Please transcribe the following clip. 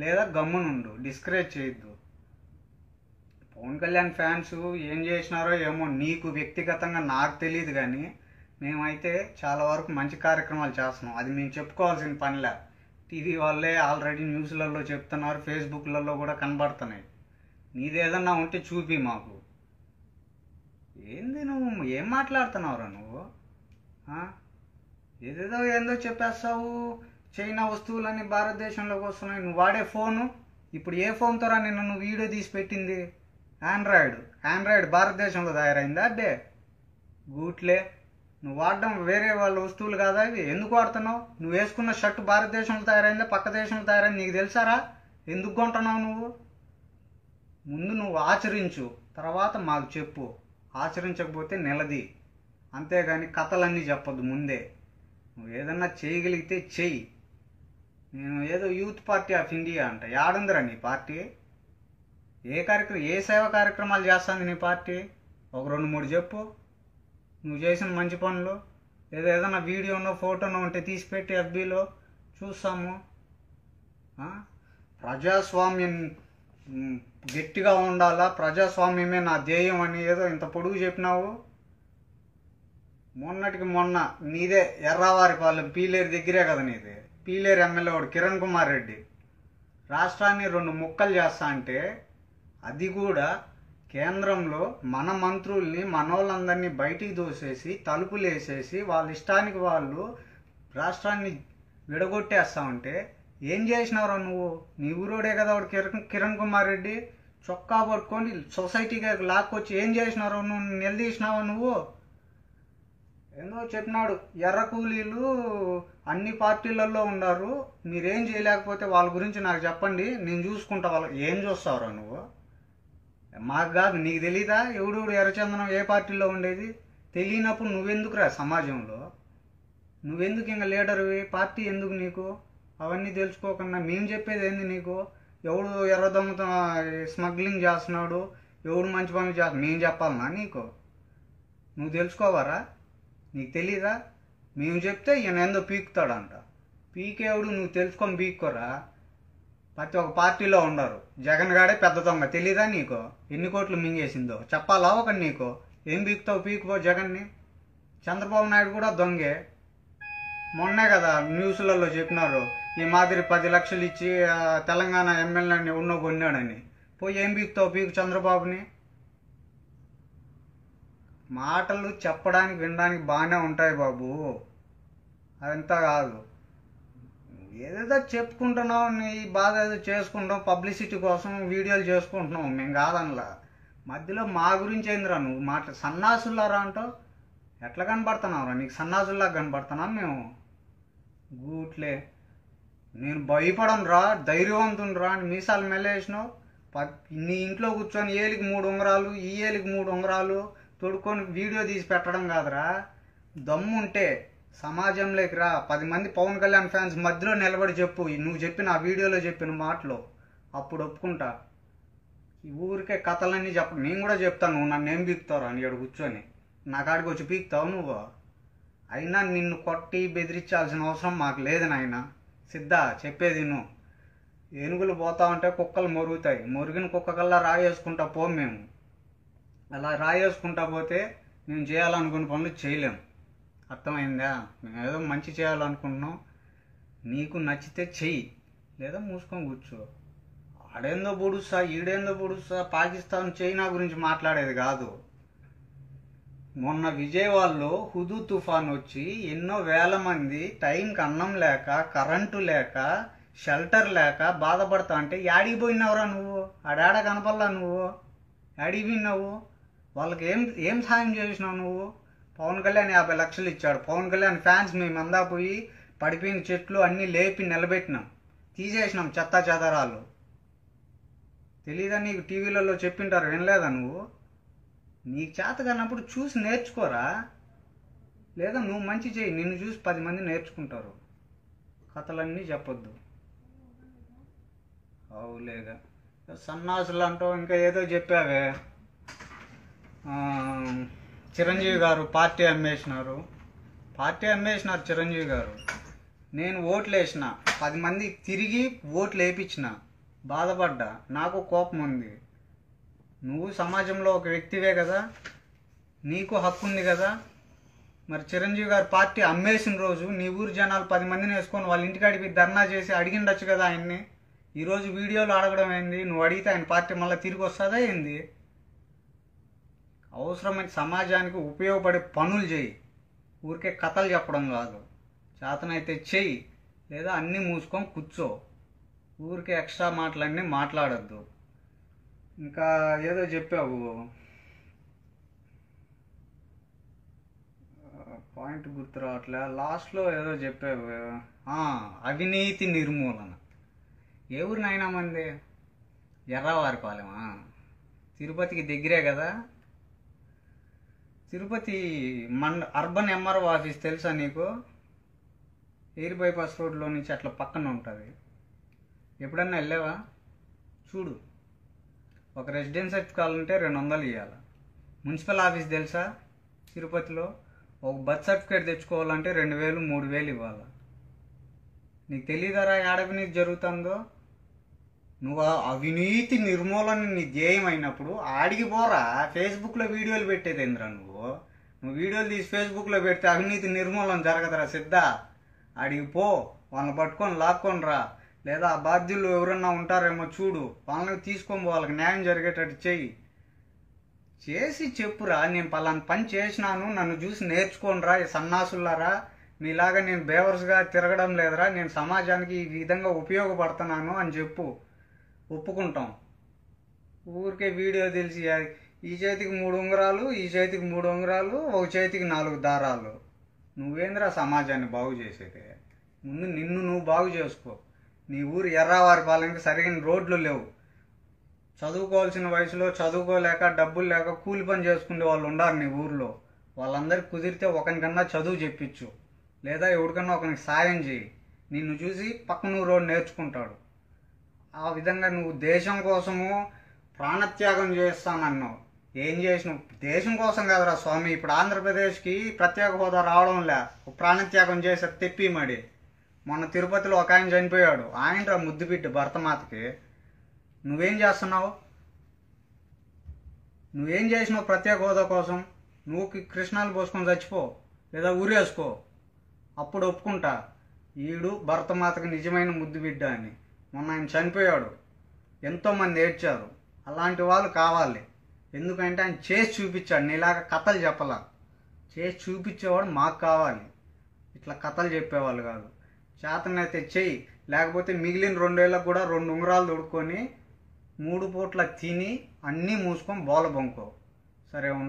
లేదా గమ్మునుండు, డిస్కరేజ్ చేయొద్దు. పవన్ కళ్యాణ్ ఫ్యాన్స్ ఏం చేసినారో ఏమో నీకు వ్యక్తిగతంగా నాకు తెలియదు, కానీ మేమైతే చాలా వరకు మంచి కార్యక్రమాలు చేస్తున్నాం. అది మేము చెప్పుకోవాల్సిన పనిలే. టీవీ వాళ్ళే ఆల్రెడీ న్యూస్లలో చెప్తున్నారు, ఫేస్బుక్లలో కూడా కనబడుతున్నాయి. నీదేదన్నా ఉంటే చూపి మాకు. ఏంది నువ్వు ఏం మాట్లాడుతున్నావురా నువ్వు? ఏదేదో ఏందో చెప్పేస్తావు. చైనా వస్తువులన్నీ భారతదేశంలోకి వస్తున్నాయి. నువ్వు వాడే ఫోను ఇప్పుడు ఏ ఫోన్తో రా నిన్న నువ్వు వీడియో తీసి పెట్టింది? ఆండ్రాయిడ్ భారతదేశంలో తయారైందా? అడ్డే గూట్లే. నువ్వు వాడడం వేరే వాళ్ళ వస్తువులు కాదా ఇవి? ఎందుకు వాడుతున్నావు? నువ్వు వేసుకున్న షర్టు భారతదేశంలో తయారైందా పక్క దేశంలో తయారైంది నీకు తెలుసారా? ఎందుకు కొంటున్నావు నువ్వు? ముందు నువ్వు ఆచరించు, తర్వాత మాకు చెప్పు. ఆచరించకపోతే నిలది, అంతేగాని కథలన్నీ చెప్పొద్దు ముందే. నువ్వు ఏదన్నా చేయగలిగితే చెయ్యి. నేను ఏదో యూత్ పార్టీ ఆఫ్ ఇండియా అంట. యాడుందిరా నీ పార్టీ? ఏ సేవా కార్యక్రమాలు చేస్తుంది నీ పార్టీ? ఒక 2-3 చెప్పు నువ్వు చేసిన మంచి పనులు. ఏదైనా వీడియోనో ఫోటోనో ఉంటే తీసిపెట్టి ఎఫ్బీలో చూస్తాము. ప్రజాస్వామ్యం గట్టిగా ఉండాలా, ప్రజాస్వామ్యమే నా ధ్యేయం అని ఏదో ఇంత పొడుగు చెప్పినావు. మొన్నటికి మొన్న నీదే ఎర్రావారిపాలెం పీలేరు దగ్గరే కదా నీది. పీలేరు ఎమ్మెల్యే వాడు కిరణ్ కుమార్ రెడ్డి రాష్ట్రాన్ని 2 ముక్కలు చేస్తా అంటే, అది కూడా కేంద్రంలో మన మంత్రుల్ని మనోళ్ళందరినీ బయటికి దోసేసి తలుపులు వేసేసి వాళ్ళ ఇష్టానికి వాళ్ళు రాష్ట్రాన్ని విడగొట్టేస్తా ఉంటే ఏం చేసినావురా నువ్వు? నీ ఊరోడే కదా వాడు కిరణ్ కుమార్ రెడ్డి. చొక్కా పట్టుకొని సొసైటీగా లాక్కొచ్చి ఏం చేసినావు నువ్వు? నిలదీసినావా నువ్వు? ఏందో చెప్పినాడు, ఎర్ర కూలీలు అన్ని పార్టీలలో ఉన్నారు, మీరేం చేయలేకపోతే వాళ్ళ గురించి నాకు చెప్పండి, నేను చూసుకుంటా. వాళ్ళకి ఏం చూస్తావురా నువ్వు? మాకు కాదు, నీకు తెలీదా ఎవడు ఎర్రచందనం ఏ పార్టీలో ఉండేది? తెలియనప్పుడు నువ్వెందుకురా సమాజంలో? నువ్వెందుకు ఇంకా లీడర్వి? పార్టీ ఎందుకు నీకు? అవన్నీ తెలుసుకోకుండా మేము చెప్పేది ఏంది నీకు? ఎవడు ఎర్రదమ్ముతో స్మగ్లింగ్ చేస్తున్నాడు, ఎవడు మంచి పనులు చేస్తున్నాడు మేము చెప్పాలనా నీకు? నువ్వు తెలుసుకోవారా? నీకు తెలీదా? మేము చెప్తే ఈయన ఏందో పీకుతాడంట. పీకేవుడు నువ్వు తెలుసుకొని పీక్కోరా. ప్రతి ఒక్క పార్టీలో ఉండరు. జగన్ గాడే పెద్ద దొంగ, తెలీదా నీకు? ఎన్ని కోట్లు మింగేసిందో చెప్పాలా ఒక నీకు? ఏం పీకుతావు? పీకుపో జగన్ని. చంద్రబాబు నాయుడు కూడా దొంగే. మొన్నే కదా న్యూస్లలో చెప్పినారు, ఈ మాదిరి 10 లక్షలు ఇచ్చి తెలంగాణ ఎమ్మెల్యేని ఉన్నో కొన్నాడని. పోయి ఏం పీకుతావు? పీకు చంద్రబాబుని. మాటలు చెప్పడానికి వినడానికి బాగానే ఉంటాయి బాబు, అదంతా కాదు. ఏదేదో చెప్పుకుంటున్నావు, నీ బాధ ఏదో చేసుకుంటావు, పబ్లిసిటీ కోసం వీడియోలు చేసుకుంటున్నావు, మేము కాదనలా. మధ్యలో మా గురించి ఏందిరా నువ్వు సన్నాసులారా అంటావు? ఎట్లా కనబడుతున్నావురా? నీకు సన్నాసుల్లా కనబడుతున్నాం మేము? గూట్లే. నేను భయపడను రా, ధైర్యవంతుని రా అని మీసాలు మెల్లేసినావు. నీ ఇంట్లో కూర్చొని ఏలికి 3 ఉంగరాలు, ఈ ఏలికి 3 ఉంగరాలు తొడుక్కొని వీడియో తీసి పెట్టడం కాదురా. దమ్ముంటే సమాజంలోకి రా, 10 మంది పవన్ కళ్యాణ్ ఫ్యాన్స్ మధ్యలో నిలబడి చెప్పు నువ్వు చెప్పిన ఆ వీడియోలో చెప్పిన మాటలు, అప్పుడు ఒప్పుకుంటా. ఈ ఊరికే కథలన్నీ చెప్ప. నేను కూడా చెప్తాను, నువ్వు నన్ను ఏం పీకుతావు అని ఇక్కడ కూర్చొని నా కాడికి వచ్చి పీకుతావు నువ్వు. అయినా నిన్ను కొట్టి బెదిరించాల్సిన అవసరం మాకు లేదు నాయన. సిద్ధా చెప్పేది నువ్వు. ఏనుగులు పోతా ఉంటే కుక్కలు మొరుగుతాయి, మొరిగిన కుక్క కల్లా రాయేసుకుంటా పోం మేము. అలా రాయేసుకుంటా పోతే మేము చేయాలనుకున్న పనులు చేయలేము. అర్థమైందా? మేము ఏదో మంచి చేయాలనుకుంటున్నాం, నీకు నచ్చితే చెయ్యి, లేదా మూసుకొని కూర్చో. ఆడేందో పొడుస్తా, ఈడేందో పొడుస్తా, పాకిస్తాన్ చైనా గురించి మాట్లాడేది కాదు. మొన్న విజయవాడలో హుదూ తుఫాన్ వచ్చి ఎన్నో వేల మంది టైంకి అన్నం లేక, కరెంటు లేక, షెల్టర్ లేక బాధపడతా అంటే యాడికి పోయినావురా నువ్వు? ఆడాడ కనపల్లా నువ్వు? యాడికి పోయినావు? వాళ్ళకి ఏం సాయం చేసినావు నువ్వు? పవన్ కళ్యాణ్ 50 లక్షలు ఇచ్చాడు. పవన్ కళ్యాణ్ ఫ్యాన్స్ మేమందా పోయి పడిపోయిన చెట్లు అన్నీ లేపి నిలబెట్టినాం, తీసేసినాం చెత్తా చెదరాలు. తెలీదా నీకు? టీవీలలో చెప్పింటారు, వినలేదా నువ్వు? నీకు చేత కానప్పుడు చూసి నేర్చుకోరా, లేదా నువ్వు మంచి చేయి, నిన్ను చూసి 10 మంది నేర్చుకుంటారు. కథలన్నీ చెప్పొద్దు. అవులేగా సన్నాసులు అంటావు. ఇంకా ఏదో చెప్పావే, చిరంజీవి గారు పార్టీ అమ్మేసినారు చిరంజీవి గారు. నేను ఓట్లు వేసిన 10 మంది తిరిగి ఓట్లు వేయించిన, బాధపడ్డా, నాకు కోపం ఉంది. నువ్వు సమాజంలో ఒక వ్యక్తివే కదా, నీకు హక్కు ఉంది కదా. మరి చిరంజీవి గారి పార్టీ అమ్మేసిన రోజు నీ ఊరు జనాలు 10 మందిని వేసుకొని వాళ్ళ ఇంటికాడికి ధర్నా చేసి అడిగిండొచ్చు కదా ఆయన్ని. ఈరోజు వీడియోలో అడగడం ఏంది? నువ్వు అడిగితే ఆయన పార్టీ మళ్ళీ తిరిగి వస్తుందా ఏంది? అవసరమైన సమాజానికి ఉపయోగపడే పనులు చేయి, ఊరికే కథలు చెప్పడం కాదు. చేతనైతే చెయ్యి, లేదా అన్నీ మూసుకొని కూర్చో. ఊరికే ఎక్స్ట్రా మాటలన్నీ మాట్లాడద్దు. ఇంకా ఏదో చెప్పావు, పాయింట్ గుర్తు రావట్లే, లాస్ట్లో ఏదో చెప్పావు. అవినీతి నిర్మూలన. ఏ ఊరినైనా మంది? ఎర్రవారిపాలెమా? తిరుపతికి దగ్గరే కదా. తిరుపతి అర్బన్ ఎంఆర్ఓ ఆఫీస్ తెలుసా నీకు? ఎయిర్ బైపాస్ రోడ్లో నుంచి అట్లా పక్కన ఉంటుంది. ఎప్పుడన్నా వెళ్ళావా? చూడు, ఒక రెసిడెన్సీ కావాలంటే 200 ఇవ్వాలి. మున్సిపల్ ఆఫీస్ తెలుసా తిరుపతిలో? ఒక బర్త్ సర్టిఫికేట్ తెచ్చుకోవాలంటే 2000 3000 ఇవ్వాలి. నీకు తెలియదరా అవినీతి జరుగుతుందో? నువ్వు అవినీతి నిర్మూలన నీ ధ్యేయం అయినప్పుడు ఆడికి పోరా. ఫేస్బుక్లో వీడియోలు పెట్టేది ఏంద్రా నువ్వు వీడియోలు తీసి ఫేస్బుక్లో పెడితే అవినీతి నిర్మూలన జరగదురా సిద్ధా. ఆడికి పో, వాళ్ళని పట్టుకొని లాక్కొని రా. లేదా ఆ బాధ్యులు ఎవరన్నా ఉంటారేమో చూడు, వాళ్ళని తీసుకొని వాళ్ళకి న్యాయం జరిగేటట్టు చేసి చెప్పురా. నేను పలానా పని చేసినాను, నన్ను చూసి నేర్చుకోనరా ఈ సన్నాసులారా. మీలాగా నేను బేవర్స్గా తిరగడం లేదురా, నేను సమాజానికి ఈ విధంగా ఉపయోగపడుతున్నాను అని చెప్పు, ఒప్పుకుంటాం. ఊరికే వీడియో తెలిసి ఈ చేతికి 3 ఉంగరాలు, ఈ చేతికి 3 ఉంగరాలు, ఒక చేతికి 4 దారాలు. నువ్వేంద్రా సమాజాన్ని బాగు చేసేది? ముందు నిన్ను నువ్వు బాగు చేసుకో. నీ ఊరు ఎర్రవారిపాలెంకి సరిగిన రోడ్లు లేవు. చదువుకోవాల్సిన వయసులో చదువుకోలేక, డబ్బులు లేక కూలి పని చేసుకునే వాళ్ళు ఉన్నారు నీ ఊర్లో. వాళ్ళందరికీ కుదిరితే ఒకరికన్నా చదువు చెప్పించు, లేదా ఎవరికన్నా ఒకరికి సాయం చేయి. నిన్ను చూసి పక్కన రోడ్డు నేర్చుకుంటాడు. ఆ విధంగా నువ్వు దేశం కోసము ప్రాణత్యాగం చేస్తానన్నావు. ఏం చేసినావు? దేశం కోసం కదరా స్వామి. ఇప్పుడు ఆంధ్రప్రదేశ్కి ప్రత్యేక హోదా రావడంలే, ప్రాణత్యాగం చేసి తెప్పిమడి. మొన్న తిరుపతిలో ఒక ఆయన చనిపోయాడు, ఆయన ముద్దు బిడ్డ భరతమాతకి. నువ్వేం చేస్తున్నావు? నువ్వేం చేసినావు ప్రత్యేక హోదా కోసం? నువ్వు కృష్ణాలు పోసుకొని చచ్చిపో, లేదా ఊరేసుకో, అప్పుడు ఒప్పుకుంటా ఈడు భరతమాతకి నిజమైన ముద్దు బిడ్డ అని. మొన్న ఆయన చనిపోయాడు, ఎంతోమంది ఏడ్చారు. అలాంటి వాళ్ళు కావాలి. ఎందుకంటే ఆయన చేసి చూపించాడు, నీలాగా కథలు చెప్పలా. చేసి చూపించేవాడు మాకు కావాలి, ఇట్లా కథలు చెప్పేవాళ్ళు కాదు. చేతనైతే చెయ్యి, లేకపోతే మిగిలిన 2 ఏళ్ళకు కూడా 2 ఉంగరాలు తొడుక్కొని 3 పూట్ల తిని అన్నీ మూసుకొని బోల బొంకో. సరే, ఉంటా.